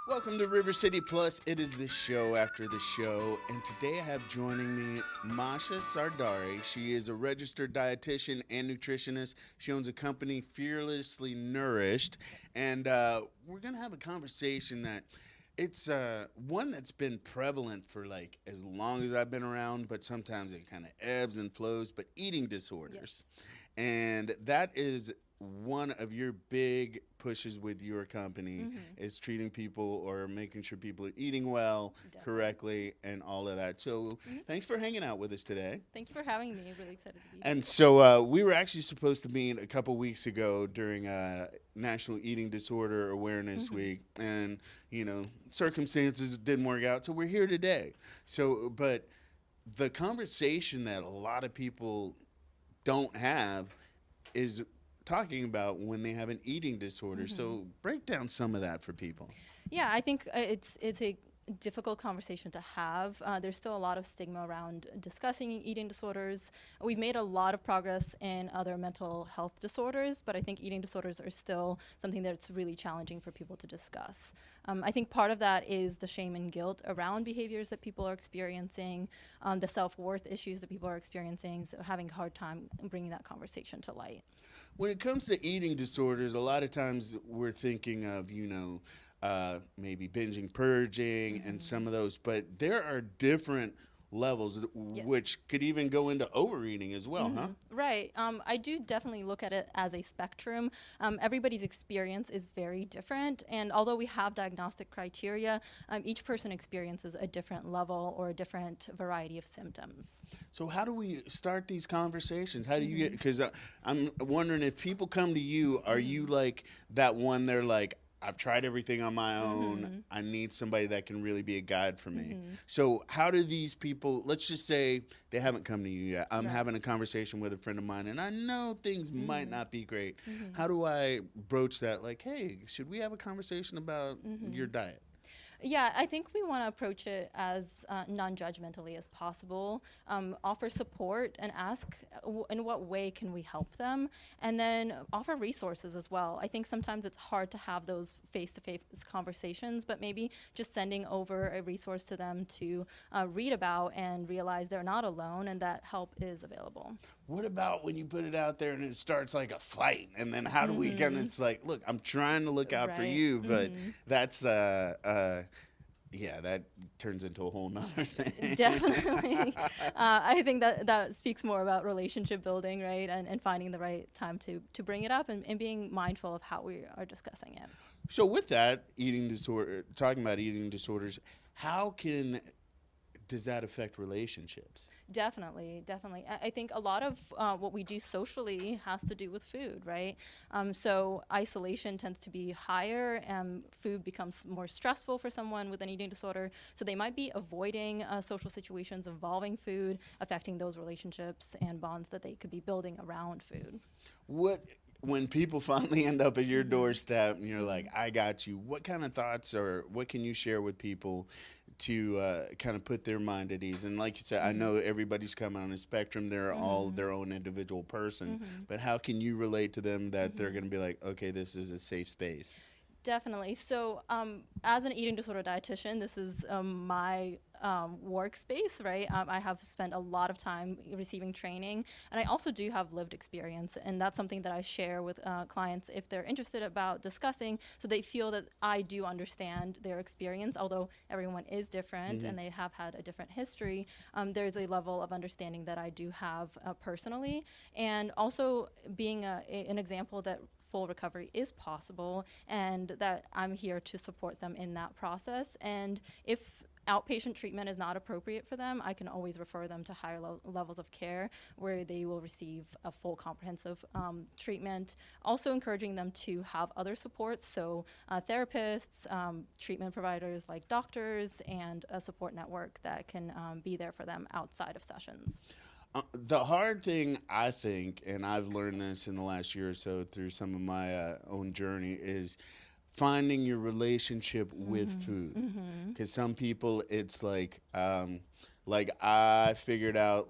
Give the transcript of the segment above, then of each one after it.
Welcome to River City Plus. It is the show after the show, and today I have joining me Masha Sardari. She is a registered dietitian and nutritionist. She owns a company, Fearlessly Nourished, and we're gonna have a conversation that it's one that's been prevalent for like as long as I've been around, but sometimes it kind of ebbs and flows. But eating disorders, Yes, and that is one of your big pushes with your company hmm is treating people or making sure people are eating well, definitely. correctly, and all of that. So, hmm thanks for hanging out with us today. Thank you for having me. I'm really excited to be here. And so, we were actually supposed to meet a couple weeks ago during National Eating Disorder Awareness hmm Week, and circumstances didn't work out. So we're here today. So, but the conversation that a lot of people don't have is talking about when they have an eating disorder. hmm So break down some of that for people. Yeah, I think it's a difficult conversation to have. There's still a lot of stigma around discussing eating disorders. We've made a lot of progress in other mental health disorders, but I think eating disorders are still something that's really challenging for people to discuss. I think part of that is the shame and guilt around behaviors that people are experiencing, the self-worth issues that people are experiencing, so having a hard time bringing that conversation to light. When it comes to eating disorders, a lot of times we're thinking of, maybe binging, purging, and hmm some of those, but there are different levels, Yes. which could even go into overeating as well, huh? Right. I do definitely look at it as a spectrum. Everybody's experience is very different. And although we have diagnostic criteria, each person experiences a different level or a different variety of symptoms. So how do we start these conversations? How do you get? hmm Because I'm wondering if people come to you, are you hmm like that one? They're like, I've tried everything on my own. hmm I need somebody that can really be a guide for me. hmm So how do these people? Let's just say they haven't come to you yet. I'm Right. having a conversation with a friend of mine, and I know things might hmm not be great. hmm How do I broach that? Like, hey, should we have a conversation about your hmm diet? Yeah, I think we want to approach it as non-judgmentally as possible. Offer support and ask in what way can we help them, and then offer resources as well. I think sometimes it's hard to have those face-to-face conversations, but maybe just sending over a resource to them to read about and realize they're not alone and that help is available. What about when you put it out there and it starts like a fight? And then how do we kind of, Mm-hmm. it's like, look, I'm trying to look out for Right. you, but Mm-hmm. that's, yeah, that turns into a whole nother thing. Definitely. I think that that speaks more about relationship building, right? And finding the right time to bring it up and being mindful of how we are discussing it. So with that eating disorder, talking about eating disorders, how can, does that affect relationships? Definitely, definitely. I think a lot of what we do socially has to do with food, right? So isolation tends to be higher, and food becomes more stressful for someone with an eating disorder. So they might be avoiding social situations involving food, affecting those relationships and bonds that they could be building around food. What, when people finally end up at your hmm doorstep and you're like, hmm I got you, what kind of thoughts or what can you share with people to kind of put their mind at ease? And like you said, I know hmm everybody's coming on a spectrum. They're all hmm their own individual person. hmm But how can you relate to them that they're hmm going to be like, okay, this is a safe space? Definitely. So, as an eating disorder dietitian, this is my workspace, right? I have spent a lot of time receiving training, and I also do have lived experience, and that's something that I share with clients if they're interested about discussing, so they feel that I do understand their experience. Although everyone is different Hmm. and they have had a different history, there's a level of understanding that I do have personally, and also being an example that full recovery is possible and that I'm here to support them in that process. And if outpatient treatment is not appropriate for them, I can always refer them to higher levels of care where they will receive a full comprehensive treatment. Also encouraging them to have other supports, so therapists, treatment providers like doctors, and a support network that can be there for them outside of sessions. The hard thing, I think, and I've learned this in the last year or so through some of my own journey, is finding your relationship with Mm-hmm. food. Mm-hmm. Because some people, it's like Like I figured out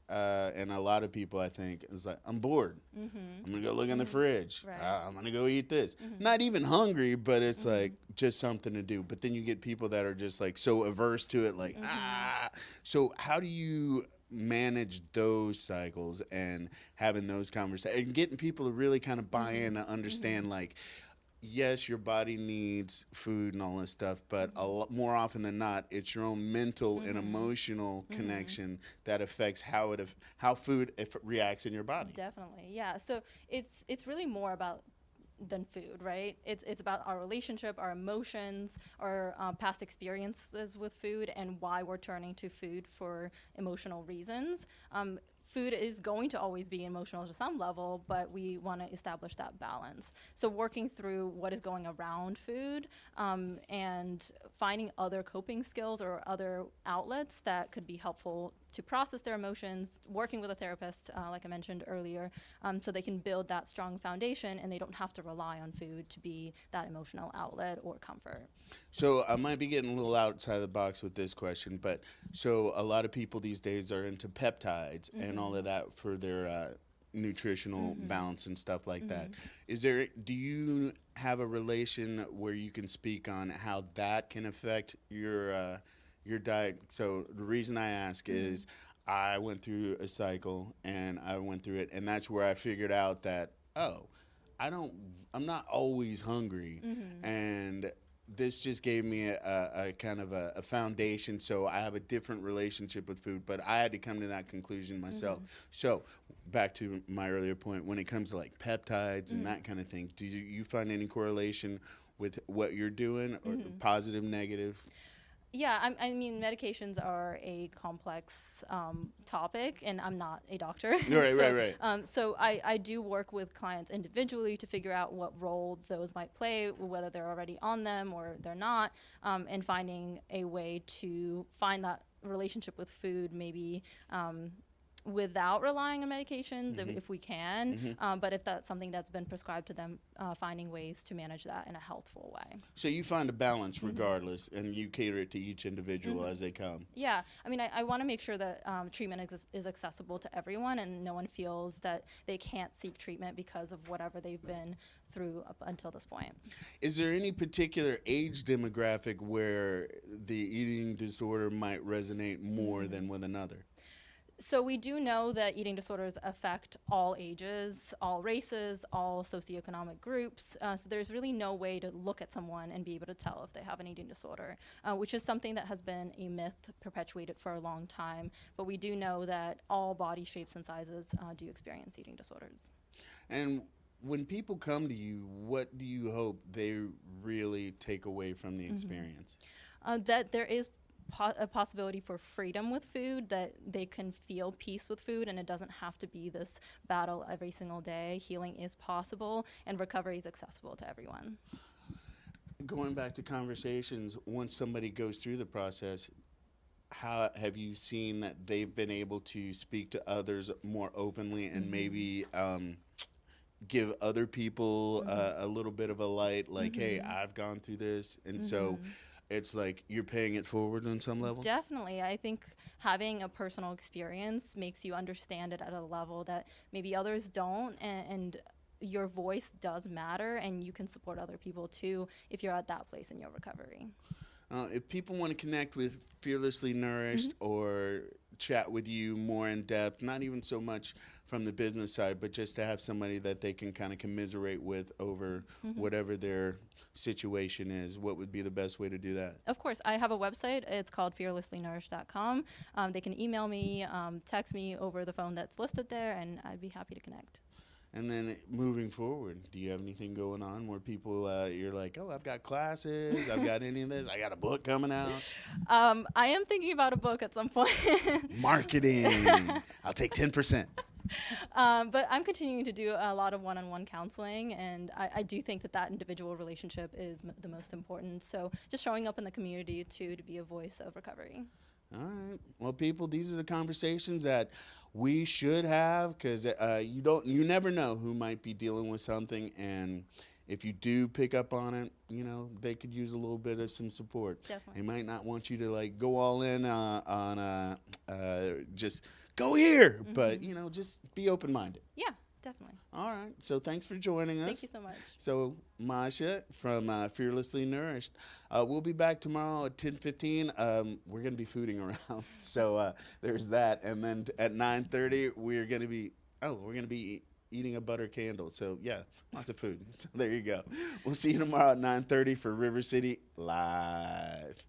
and a lot of people I think is like I'm bored. I'm gonna go look in the fridge. Right. I'm gonna go eat this. Not even hungry, but it's like Mm-hmm. just something to do. But then you get people that are just like so averse to it, like ah. So how do you manage those cycles and having those conversations and getting people to really kind of buy in and understand like yes, your body needs food and all this stuff, but a lot more often than not, it's your own mental and emotional connection that affects how food if it reacts in your body. Definitely, yeah. So it's really more about than food, right? It's about our relationship, our emotions, our past experiences with food, and why we're turning to food for emotional reasons. Food is going to always be emotional to some level, but we want to establish that balance. So working through what is going around food and finding other coping skills or other outlets that could be helpful to process their emotions, working with a therapist, like I mentioned earlier, so they can build that strong foundation and they don't have to rely on food to be that emotional outlet or comfort. So I might be getting a little outside the box with this question, but so a lot of people these days are into peptides and all of that for their nutritional balance and stuff like that. Do you have a relation where you can speak on how that can affect your diet? So the reason I ask is I went through a cycle and I went through it, and that's where I figured out that oh, I don't I'm not always hungry, and this just gave me a kind of a foundation, so I have a different relationship with food, but I had to come to that conclusion myself. So back to my earlier point, when it comes to like peptides and that kind of thing, do you find any correlation with what you're doing, or positive, negative? Yeah, I mean, medications are a complex topic, and I'm not a doctor. Right, so, right. so I do work with clients individually to figure out what role those might play, whether they're already on them or they're not, and finding a way to find that relationship with food, maybe without relying on medications if we can. But if that's something that's been prescribed to them, finding ways to manage that in a healthful way. So you find a balance regardless, and you cater it to each individual as they come. Yeah, I mean, I want to make sure that treatment is accessible to everyone and no one feels that they can't seek treatment because of whatever they've been through up until this point. Is there any particular age demographic where the eating disorder might resonate more than with another? So we do know that eating disorders affect all ages, all races, all socioeconomic groups. So there's really no way to look at someone and be able to tell if they have an eating disorder, which is something that has been a myth perpetuated for a long time. But we do know that all body shapes and sizes do experience eating disorders. And when people come to you, what do you hope they really take away from the experience? That there is a possibility for freedom with food, that they can feel peace with food, and it doesn't have to be this battle every single day. Healing is possible, and recovery is accessible to everyone. Going back to conversations, once somebody goes through the process, how have you seen that they've been able to speak to others more openly and maybe give other people a little bit of a light, like, hey, I've gone through this, and so it's like you're paying it forward on some level? Definitely. I think having a personal experience makes you understand it at a level that maybe others don't, and your voice does matter, and you can support other people too if you're at that place in your recovery. If people want to connect with Fearlessly Nourished or chat with you more in depth, not even so much from the business side, but just to have somebody that they can kind of commiserate with over whatever their situation is, what would be the best way to do that? Of course, I have a website. It's called fearlesslynourished.com. They can email me, text me over the phone that's listed there, and I'd be happy to connect. And then moving forward, do you have anything going on where people, you're like, oh, I've got classes, I've got any of this, I got a book coming out? I am thinking about a book at some point. Marketing. I'll take 10%. But I'm continuing to do a lot of one-on-one counseling, and I do think that individual relationship is the most important. So just showing up in the community too, to be a voice of recovery. All right. Well, people, these are the conversations that we should have, because you never know who might be dealing with something, and if you do pick up on it, they could use a little bit of some support. Definitely. They might not want you to like go all in on just go here, but just be open minded. Yeah, definitely. All right. So thanks for joining us. Thank you so much. So Masha from Fearlessly Nourished. We'll be back tomorrow at 10:15. We're going to be fooding around. So there's that. And then at 9:30, we're going to be eating a butter candle. So yeah, lots of food. So there you go. We'll see you tomorrow at 9:30 for River City Live.